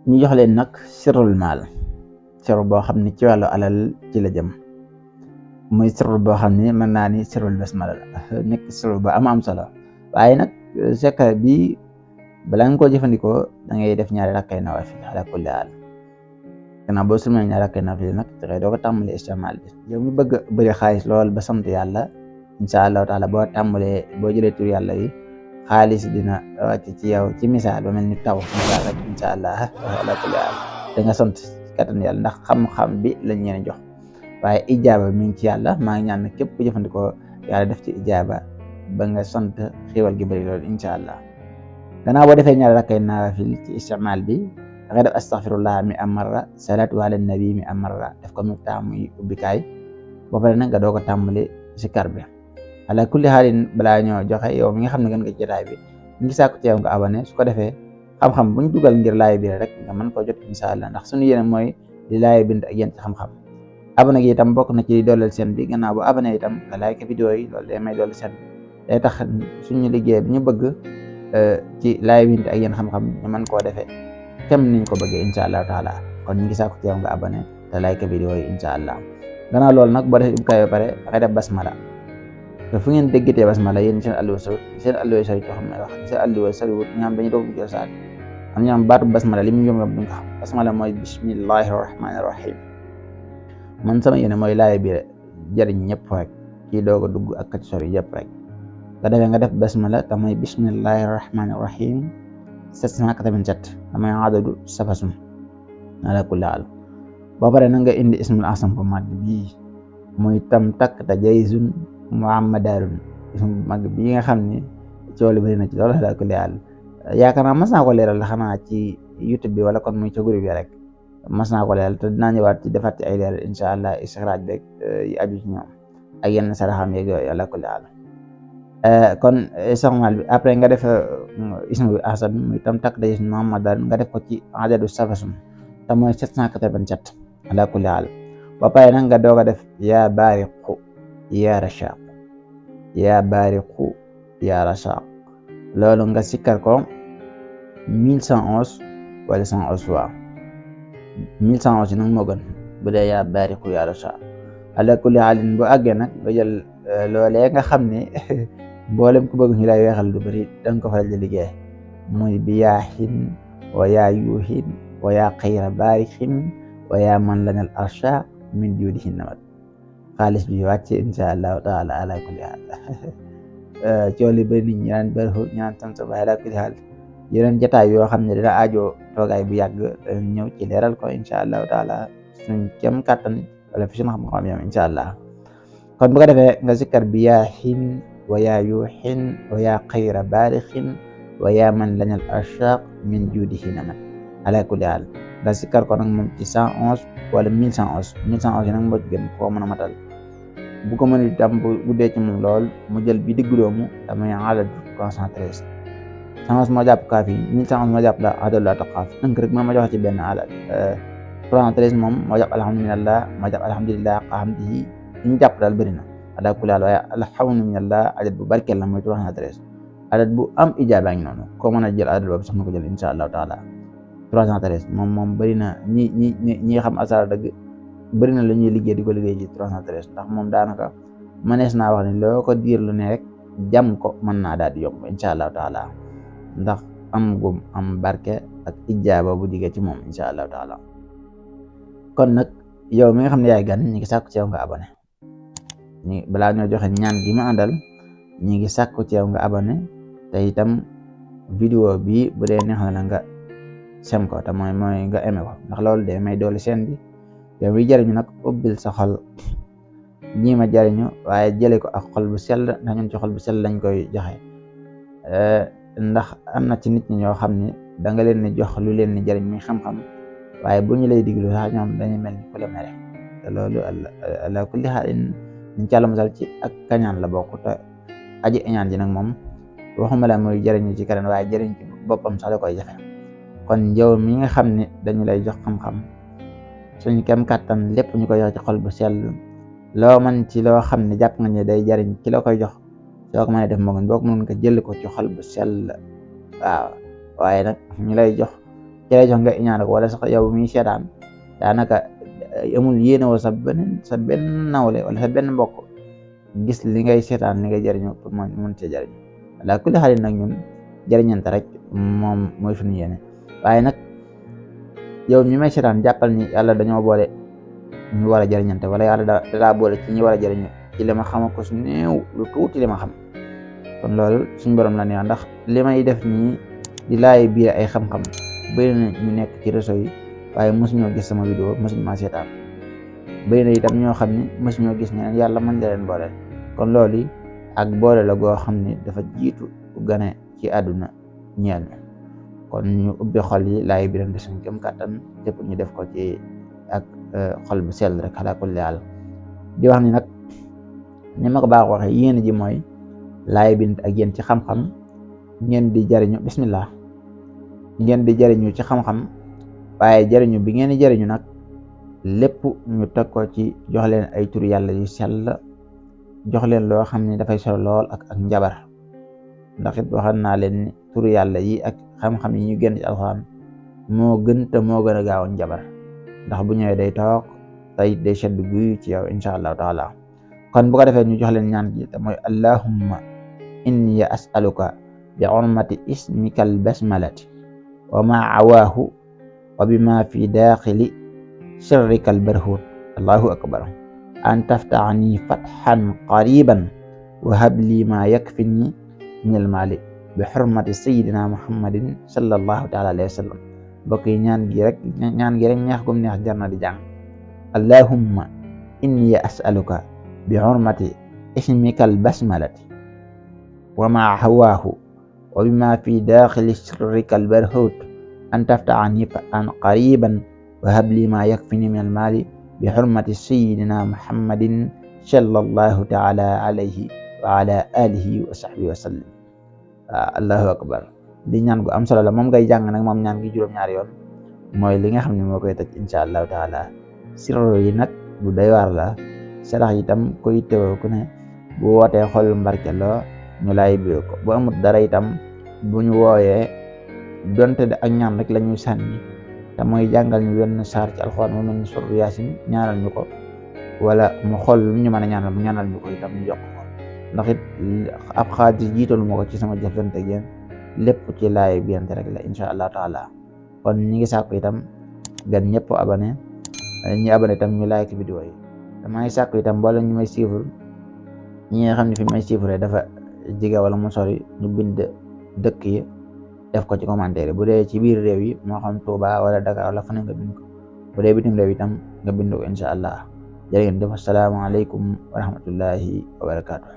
ñu jox leen nag sirrul maal, sirru boo xam ne ci wàllu alal ci la jëm, muy sirru boo xam ne mën naa ni sirrul basmala la nekk sirru ba am solo. waaye nag secret bi bala nga koo jëfandikoo da ngay def ñaari rakkay nawaafil ala kulli haal. gannaaw boo sumee ñaari rakkay nawaafil nag dangay doo ko tàmbali istimaal bi. yow mi bëgg bëri xaalis lool ba sant yàlla, incha allahu taala boo tàmbalee boo jëlee tur yàlla yi xaalis dina wàcc ci yow ci misaal ba mel ni taw misaal rek incha allah ala kulli haal da nga sant kattan yàlla ndax xam-xam bi lañ leen jox. waaye ijaaba mi ngi ci yàlla. maa ngi ñaan képp ku jëfandikoo yàlla def ci ijaaba ba nga sant xéwal gi bëri loolu incha allah. gannaaw boo defee ñaari rakkay nawaafil ci istimaal bi da ngay def astaghfirullah mi am marra, salaatu ala nabi mi am marra, def ko miftaah muy ubbikaay. boo pare nag nga doog a tàmbali zikar bi. ala kulli xaalin balaa ñoo joxe yow mi nga xam ne gën nga jotaay bi ñu ngi sàkku ci yow nga abonné, su ko defee xam-xam buñ dugal ngir laay bi rek nga mën koo jot incha allah, ndax suñu yéene mooy di laay bind ak yéen ci xam-xam. abonné gi itam bokk na ci dooleel seen bi. gannaaw bu abonné itam nga like vidéo yi, loolu day may dooleel seen bi, day tax suñu liggéey bi ñu bëgg ci laay bind ak yéen xam-xam ñu mën koo defee kem niñ ko bëggee incha allah taala. kon ñu ngi sàkku ci yow nga abonné te like vidéo yi incha allah. gannaaw loolu nag boo defee ubkaay ba pare dangay def basmala. te fu ngeen déggatee basmala yéen seen alluwa sori xam ne wax seen alluwa sori wut ñi xam dañu doog jël saat am ñoo xam baatu basmala li mu yom duñ ko xam. basmala mooy bismillahi rahmani rahim. man sama yéene mooy laay bi jëriñ ñëpp rek, kii doog a dugg ak ka ci sori yëpp rek. nga defee nga def basmala te mooy bismillahi rahmani rahim 787 damay adadu safasum ala kulli haal. boo pare na nga indi ismul asam bu mag bii muy tam takk te jayzun muhammadarun, ism bu mag bii nga xam ne coow li bëri na ci loolu ala kulli haal. yaakaar naa mas naa ko leeral xanaa ci YouTube bi wala kon muy ca groupe bi rek mas naa ko leeral te dinaa ñëwaat ci defaat ci ay leeral incha allah istixraaj beeg yi aju ci ñoom ak yenn saraxam yeeg yooyu ala kulli haal. kon istimaal bi après nga def ism bi asam muy tam takk te jayzun muhammadarun nga def ko ci adadu safasum te mooy 787 ala kulli haal. ba pare nag nga doog a def yaa baariqu yaa rashaq, yaa baariqu yaa rashaq. loolu nga sikkar ko 1111 wala 111 fois. 1111 nag moo gën bu dee yaa baariqu yaa rashaq. ala kulli haalin bu àggee nag nga jël loolee nga xam ne mboolem ku bëgg ñu lay weexal lu bëri danga ko faral di liggéey muy bi yaa xin wa yaa yuuxin wa yaa xayra baarixin wa yaa man lanal arshaq min juudihi namat. xaalis bi wàcce incha allahu taala ala kulli haal. cool yi bëri nit ñi naan bërxu ñaan samsa ba ala kulli haal. yeneen jataay yoo xam ne dina aajo toogaay bu yàgg dañ ñëw ci leeral ko incha allahu taala suñ kem kàttan wala fi suñu xam-xam yam incha allah. kon bu ko defee nga sikkar bi yaa xin wa yaa yuuxin wa yaa xayra baarixin wa yaa man lanal arshaq min juudihi namat ala kulli haal. nga sikkar ko nag moom ci 111 wala 1111 1111 nag moo ci gën koo mën a matal. bu ko mën itam bu dee ci moom lool mu jël bi diggu doomu damay adad 313. 111 moo jàpp kaaf yi 1111 moo jàpp la adad la taqaaf nag rek ma joxe ci benn adad. 313 moom moo jàpp alhamdulillah moo jàpp alhamdulillah qahamdihi ñu jàpp daal bëri na ala kulli haal. waaye alhamdulillah adad bu barkeel la mooy 313 adad bu am ijaaba ngi noonu koo mën a jël adad boobu sax na ko jël incha allahu taala. 313 moom bëri na ñi xam asara dëgg bëri na la ñuy liggéey di ko liggéey ci 313 ndax moom daanaka mënees naa wax ne loo ko diir lu ne rek jam ko mën naa daal di yomb incha allahu taala ndax am gum am barke ak ijaaba bu diggee ci moom incha allahu taala. kon nag yow mi nga xam ne yaay gan ñi ngi sàkku ci yow nga abonné balaa ñoo joxe ñaan gi ma àndal ñi ngi sàkku ci yow nga abonné te itam vidéo bi bu dee neex na la nga sem ko te mooy nga aimé ko ndax loolu de may doole seen bi. yow mi jariñu nag ubbil sa xol ñii ma jariñu waaye jële ko ak xol bu sell ndax ñun ci xol bu sell lañ koy joxe. ndax am na ci nit ñi ñoo xam ne da nga leen di jox lu leen di jariñ muy xam-xam waaye bu ñu lay diglu sax ñoom dañuy mel ni ku la mere te loolu ala kulli xaalin ñu ci Yàlla musal ci ak kañaan la bokk te aji añaan ji nag moom waxuma la muy jariñu ci keneen waaye jariñ ci boppam sax da koy jafe. kon yow mi nga xam ne dañu lay jox xam-xam suñu kem kàttan lépp ñu koy jox ci xol bu sell loo man ci loo xam ne jàpp nga ne day jariñ ki la koy jox soo ko mënee def moo gën boo ko mën nga jël ko ci xol bu sell. waaw waaye nag ñu lay jox ci lay jox nga iñaane ko, wala sax yow mi seetaan daanaka amul yéene woo sa benn nawle wala sa benn mbokk gis li ngay seetaan li ngay jëriñu pour mën cee jëriñu. ala kulli xaalin nag ñun jëriñante rek moom mooy suñu yéene. waaye nag yow mi may seetaan jàppal ni yàlla dañoo boole ñu war a jëriñante, wala yàlla daa boole ci ñi war a jëriñu ci li ma xam ko su néew lu tuuti li ma xam. kon loolu suñu borom la neex, ndax li may def nii di laay biir ay xam-xam bëri na ñu nekk ci réseau yi waaye mosuñoo gis sama vidéo, mosuñu maa seetaan. bëri na itam ñoo xam ni mosuñoo gis ñeneen yàlla mën leen boole. kon loolu ak boole la goo xam ni dafa jiitu gane ci àdduna ñeel ñu. kon ñu ubbi xol yi laay birante suñ kem kàttan lépp ñu def ko ci ak xol bu sell rek ala kulli haal. di wax ni nag ni ma ko baax waxee yéen ji mooy laay bind ak yéen ci xam-xam ngeen di jariñu bismillah ngeen di jariñu ci xam-xam, waaye jariñu bi ngeen di jariñu nag lépp ñu teg ko ci jox leen ay tur yàlla yu sell, jox leen loo xam ne dafay solo lool ak njabar. ndax it waxal naa leen ni tur yàlla yi ak xam-xam yi ñu génn ci alxuraan moo gën te moo gën a gaaw njabar, ndax bu ñëwee day toog tey day sedd guy ci yow incha allahu taala. kon bu ko defee ñu jox leen ñaan gi te mooy allahumma inni as'aluka bi hurmati ismika albasmalati wa ma awaahu wa bima fi daaxili sirrika albarhut allahu akbar an taftahani fathan qariban wa habli ma yakfini min almali bi hurmati sayidina muhammadin sallallahu taala alayhi wa sallam. mbokk yi ñaan gi rek neex gum neex jar na di jàng. allahumma inni as'aluka bi hurmati ismika albasmalati wa ma hawaahu wa bima fi daaxili sirrika albarhut an taftahani fathan qariban wa habli ma yakfini min almali bi hurmati sayidina muhammadin sallallahu taala alayhi wa ala alihi wa sahbihi wa sallam. allahu akbar. di ñaan gu am solo la, moom ngay jàng nag moom ñaan gi juróom-ñaari yoon mooy li nga xam ne moo koy tëj insha allahu taala. sirro yi nag bu doy waar la, sarax itam koy teewoo ku ne bu wootee xol mbarke loo ñu lay biir ko, bu amut dara itam bu ñu wooyee donte de ak ñaan rek la ñuy sànni te mooy jàngal ñu wenn saar ci alxuraan mu mel ni suratu yaasin ñaanal ñu ko, wala mu xool lu ñu mën a ñaanal mu ñaanal ñu ko itam ñu jox ko. ndax it ab xaalis jiitalu ma ko ci sama jëflante ak yéen, lépp ci laay biyante rek la insha allahu taala. kon ñi ngi sàkku itam gan ñëpp abonné, ñi abonné itam ñu like vidéo yi. damay sàkku itam mboolem ñu may suivre, ñi nga xam ne fi may suivre dafa jege wala mu sori, ñu bind dëkk yi def ko ci commentaire bu dee ci biir réew yi moo xam Touba wala Dakar wala fu ne nga bind ko, bu dee bitim réew itam nga bind ko insha allah. jërë ngeen jëf, assalaamu aleykum wa rahmatullahi wa barakatuh.